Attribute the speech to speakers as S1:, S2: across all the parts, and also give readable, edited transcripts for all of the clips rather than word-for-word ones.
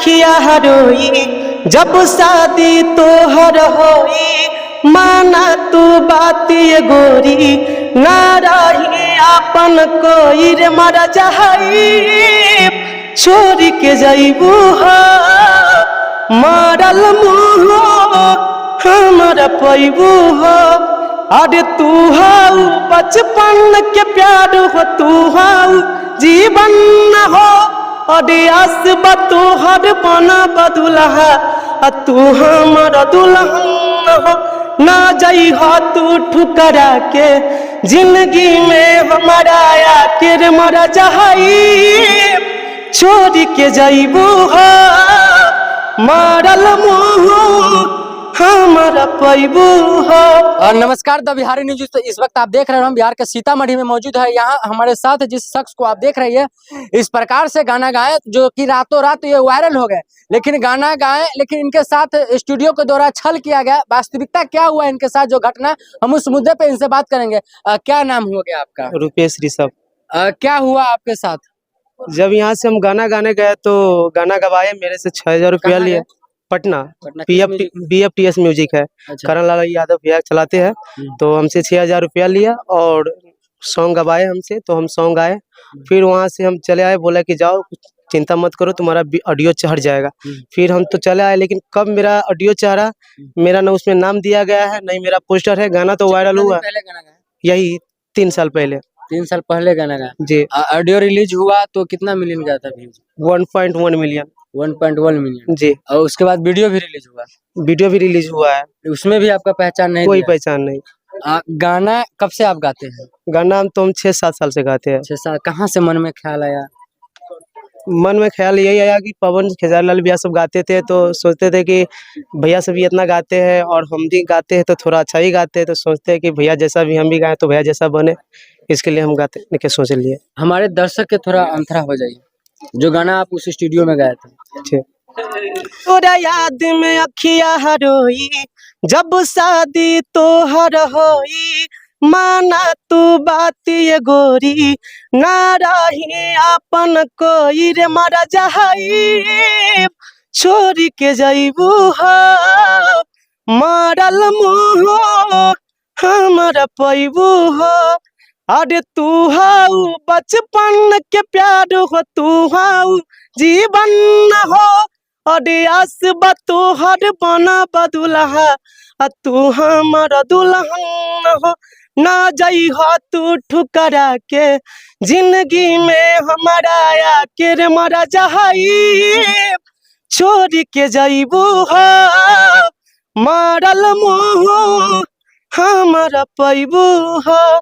S1: अखिया रोई जब शादी तोहर होई। माना तू बात ये गोरी ना रही आपन कोई रे मर जाई। छोड़ के जइबू हो मरल मुँह हमरा पैबू हो। अरे तू हाउ बचपन के प्यार हो, तू हाउ जीवन हो। अरे आस तोहर बना बदुलहा तू हमर दुल्हन हो। ना जाई हो तू ठुकरा के जिंदगी में हमारा आके रे मर जाई। छोड़ के जइबू हो मरल मुँह हमारा पैबू हो।
S2: और नमस्कार द बिहारी न्यूज। तो इस वक्त आप देख रहे हैं हम बिहार के सीतामढ़ी में मौजूद है। यहाँ हमारे साथ जिस शख्स को आप देख रहे हैं इस प्रकार से गाना गाए जो कि रातों रात ये वायरल हो गए। लेकिन गाना गाए लेकिन इनके साथ स्टूडियो के द्वारा छल किया गया। वास्तविकता क्या हुआ इनके साथ जो घटना, हम उस मुद्दे पे इनसे बात करेंगे। क्या नाम हो गया आपका?
S1: रुपेश ऋषभ।
S2: क्या हुआ आपके साथ?
S1: जब यहाँ से हम गाना गाने गए तो गाना गवाए, मेरे से 6000 रुपया लिए। पटना BFTS म्यूजिक है।
S2: अच्छा।
S1: करण लाल यादव भैया चलाते हैं। तो हमसे 6000 रुपया लिया और सॉन्ग गवाए हमसे, तो हम सॉन्ग गाए। फिर वहाँ से हम चले आए, बोला कि जाओ चिंता मत करो तुम्हारा ऑडियो चढ़ जाएगा। फिर हम तो चले आए, लेकिन कब मेरा ऑडियो चढ़ा, मेरा ना उसमें नाम दिया गया है नहीं मेरा पोस्टर है। गाना तो वायरल हुआ यही 3 साल पहले।
S2: 3 साल पहले गाना गाया
S1: जी।
S2: ऑडियो रिलीज हुआ तो कितना मिलियन गया था व्यूज?
S1: 1.1 मिलियन।
S2: 1.1 मिलियन
S1: जी।
S2: और उसके बाद वीडियो भी रिलीज हुआ?
S1: वीडियो भी रिलीज हुआ है,
S2: उसमें भी आपका पहचान नहीं?
S1: कोई पहचान नहीं।
S2: गाना कब से आप गाते हैं?
S1: गाना हम तो 6-7 साल से गाते हैं।
S2: 6 साल। कहाँ से मन में ख्याल आया?
S1: मन में ख्याल यही आया कि पवन खेसारी लाल भैया सब गाते थे, तो सोचते थे कि भैया सब भी इतना गाते हैं और हम भी गाते हैं तो थोड़ा अच्छा ही गाते हैं। तो सोचते हैं कि भैया जैसा भी हम भी गाएं तो भैया जैसा बने, इसके लिए हम गाते के सोच लिए।
S2: हमारे दर्शक के थोड़ा अंतरा हो जाइए, जो गाना आप उस स्टूडियो में गाए थे।
S1: तोरा याद में अखिया रोई जब शादी तोहर होई। माना तू बात ये गोरी ना रही आपन कोई रे मर जाई। छोड़ के जइबू हो मरल मुँह हमरा पैबू हो। अरे तू हाउ बचपन के प्यार हो, तू हाउ जीवन हो। अरे आस तोहर बना बदुलहा तू हमर दुल्हन हो। ना जाई हो तू ठुकरा के जिंदगी में हमारा आके रे मर जाई। छोड़ के जइबू हो मरल मुँह हमारा पैबू हो।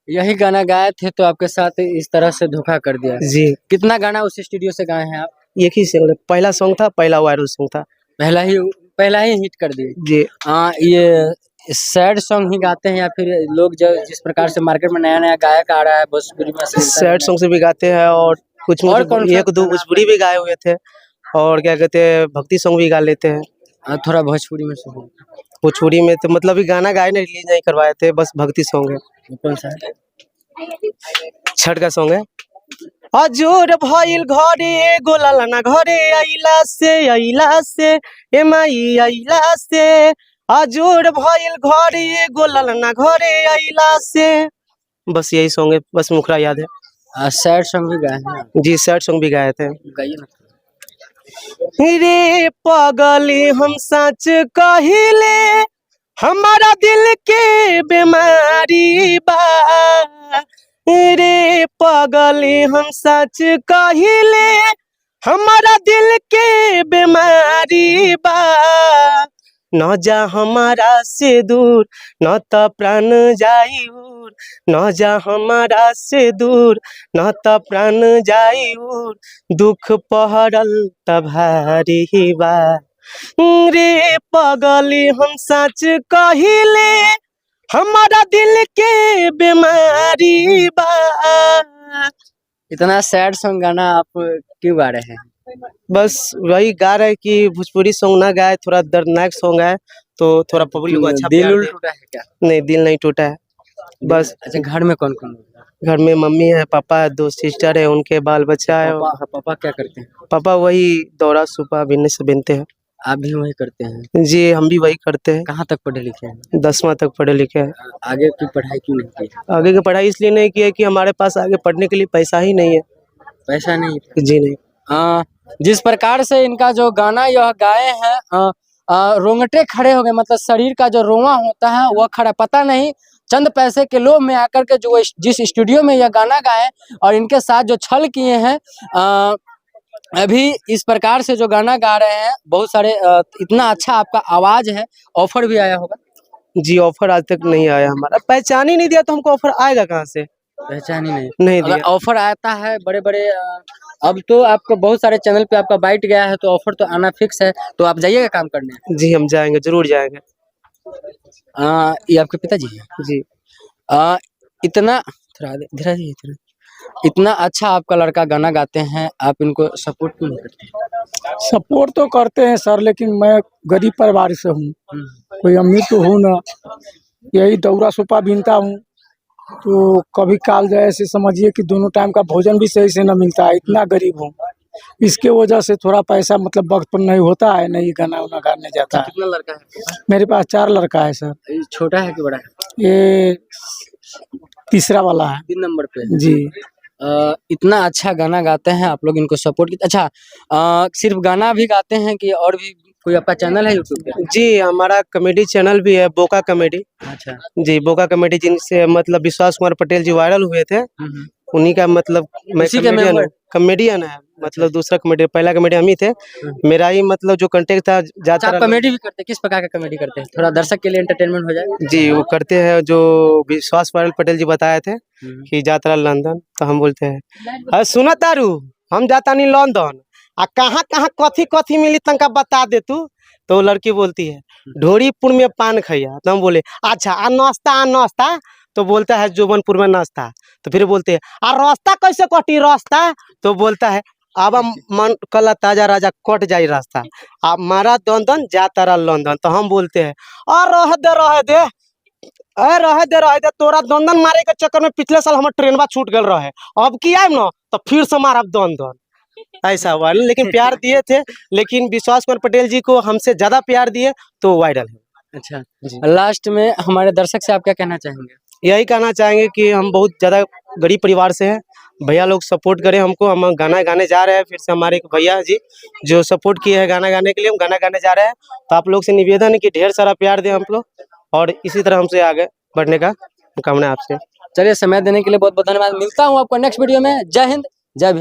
S2: यही गाना गाए थे तो आपके साथ इस तरह से धोखा कर दिया?
S1: जी।
S2: कितना गाना उस स्टूडियो से गाए हैं आप?
S1: एक ही सिंगल, पहला सॉन्ग था, पहला वायरल सॉन्ग था।
S2: पहला ही हिट कर दिए
S1: जी।
S2: ये सैड सॉन्ग ही गाते हैं या फिर लोग जो जिस प्रकार से मार्केट में नया नया गायक आ रहा है भोजपुरी में
S1: सैड सॉन्ग से भी गाते हैं और कुछ
S2: और
S1: एक दो भोजपुरी भी गाए हुए थे और क्या कहते हैं भक्ति सॉन्ग भी गा लेते हैं।
S2: थोड़ा भोजपुरी में सुनो।
S1: भोजपुरी में तो मतलब ये गाना गाए नहीं, रिलीज नहीं करवाए थे, बस भक्ति सॉन्ग है।
S2: कौन सा है?
S1: छठ का सॉन्ग है। अजोर भइल घरे गोललना घरे अइला से ए माई अइला से। अजोर भइल घरे गोललना घरे अइला से। बस यही सॉन्ग है, बस मुखरा याद है।
S2: सैड सॉन्ग भी गाए हैं?
S1: जी, सैड सॉन्ग भी गाए थे।
S2: गाइए ना।
S1: रे पगली हम सच कहिले हमारा दिल के बीमारी बा। रे पगली हम सच कहिले हमारा दिल के बीमारी बा। न जा हमारा से दूर न त प्राण जाई उर। न जा हमारा से दूर न त प्राण जाई उर। दुख पहरल त भारी बा। रे पगली हम सच कहिले हमारा दिल के बीमारी बा।
S2: इतना सैड सॉन्ग गाना आप क्यों गा रहे हैं?
S1: बस वही गा रहे कि भोजपुरी सॉन्ग ना गाए, थोड़ा दर्दनाक सॉन्ग है तो थोड़ा पब्लिक को अच्छा
S2: दिल टूटा है क्या?
S1: नहीं, दिल नहीं टूटा है बस।
S2: अच्छा, घर में कौन कौन?
S1: घर में मम्मी है, पापा है, 2 सिस्टर है, उनके बाल बच्चा है।
S2: पापा क्या करते हैं?
S1: पापा वही दौरा सूपा बिजनेस से बिनते हैं।
S2: आप भी वही करते हैं?
S1: जी हम भी वही करते हैं।
S2: कहाँ तक पढ़े लिखे हैं?
S1: 10वां तक पढ़े लिखे हैं।
S2: आगे की पढ़ाई क्यों नहीं की?
S1: आगे की पढ़ाई इसलिए नहीं की है कि हमारे पास आगे पढ़ने के लिए पैसा ही नहीं है।
S2: पैसा नहीं?
S1: जी नहीं।
S2: जिस प्रकार से इनका जो गाना यह गाए हैं, रोंगटे खड़े हो गए, मतलब शरीर का जो रोंवा होता है वह खड़ा, पता नहीं चंद पैसे के लोभ में आकर के जो जिस स्टूडियो में यह गाना गाए और इनके साथ जो छल किए हैं, अभी इस प्रकार से जो गाना गा रहे हैं, बहुत सारे इतना अच्छा आपका आवाज है। ऑफर भी आया होगा?
S1: जी ऑफर आज तक नहीं आया, हमारा पहचान ही नहीं दिया तो हमको ऑफर आएगा कहाँ से?
S2: पहचान ही
S1: नहीं
S2: अगर
S1: दिया।
S2: ऑफर आता है बड़े बड़े, अब तो आपको बहुत सारे चैनल पे आपका बाइट गया है, तो ऑफर तो आना फिक्स है, तो आप जाइएगा काम करने?
S1: जी हम जाएंगे, जरूर जाएंगे।
S2: ये आपके पिताजी हैं?
S1: जी।
S2: इतना थोड़ा धीरे धीरे, इतना अच्छा आपका लड़का गाना गाते हैं, आप इनको सपोर्ट क्यों नहीं करते?
S3: सपोर्ट तो करते हैं सर, लेकिन मैं गरीब परिवार से हूँ, कोई अमीर तो हूँ ना, यही दौरा सुपा बीनता हूँ, तो कभी काल जैसे समझिए कि दोनों टाइम का भोजन भी सही से न मिलता है, इतना गरीब हूँ। इसके वजह से थोड़ा पैसा मतलब वक्त पर नहीं होता है, नहीं गाना वाना गाने जाता है।
S2: कितना लड़का है?
S3: मेरे पास 4 लड़का है सर।
S2: ये छोटा है कि बड़ा है?
S3: ये तीसरा वाला है।
S2: 3 नंबर पे?
S3: जी।
S2: इतना अच्छा गाना गाते हैं आप लोग, इनको सपोर्ट कीजिए। अच्छा, सिर्फ गाना भी गाते हैं कि और भी कोई आपका चैनल है यूट्यूब पे?
S1: जी हमारा कॉमेडी चैनल भी है, बोका कॉमेडी।
S2: अच्छा।
S1: जी बोका कॉमेडी, जिनसे मतलब विश्वास कुमार पटेल जी वायरल हुए थे, उन्हीं का मतलब मैं
S2: उसी के
S1: कॉमेडियन है, मतलब दूसरा कॉमेडी, पहला कॉमेडी हम ही थे। मेरा ही मतलब जो कंटेंट था ज्यादा।
S2: कॉमेडी भी करते हैं? किस प्रकार का कॉमेडी करते हैं? थोड़ा दर्शक के लिए एंटरटेनमेंट हो जाए।
S1: जी वो करते हैं, जो विश्वास कुमार पटेल जी बताए थे कि जाता लंदन, तो हम बोलते हैं सुना तारू हम जाता नहीं लंदन, आ कहाँ कहाँ कथी कथी मिली तंका बता दे तू। तो वो लड़की बोलती है ढोरीपुर में पान खैया, तो हम बोले अच्छा आ नाश्ता, तो बोलता है जोबनपुर में नाश्ता। तो फिर बोलते हैं आ रास्ता कैसे कटी रास्ता, तो बोलता है अब मन कला ताजा राजा कट जाई रास्ता, अब मारा दंदन जा तारा लंदन। तो हम बोलते हैं और रह दे रहे दे, तोरा दंदन मारे के चक्कर में पिछले साल हमारे ट्रेनवा छूट गल रहे, अब की आए ना तो फिर से मारा दंदन। ऐसा हुआ, लेकिन प्यार दिए थे, लेकिन विश्वास कुमार पटेल जी को हमसे ज्यादा प्यार दिए तो वायरल है।
S2: अच्छा, लास्ट में हमारे दर्शक से आप क्या कहना चाहेंगे?
S1: यही कहना चाहेंगे कि हम बहुत ज्यादा गरीब परिवार से हैं, भैया लोग सपोर्ट करें हमको। हम गाना गाने जा रहे हैं, फिर से हमारे भैया जी जो सपोर्ट किए हैं गाना गाने के लिए, हम गाना गाने जा रहे हैं। तो आप लोग से निवेदन है कि ढेर सारा प्यार दें हम लोग, और इसी तरह हमसे आगे बढ़ने का कामना आपसे।
S2: चलिए, समय देने के लिए बहुत बहुत धन्यवाद। मिलता हूँ आपको नेक्स्ट वीडियो में। जय हिंद, जय बिहार।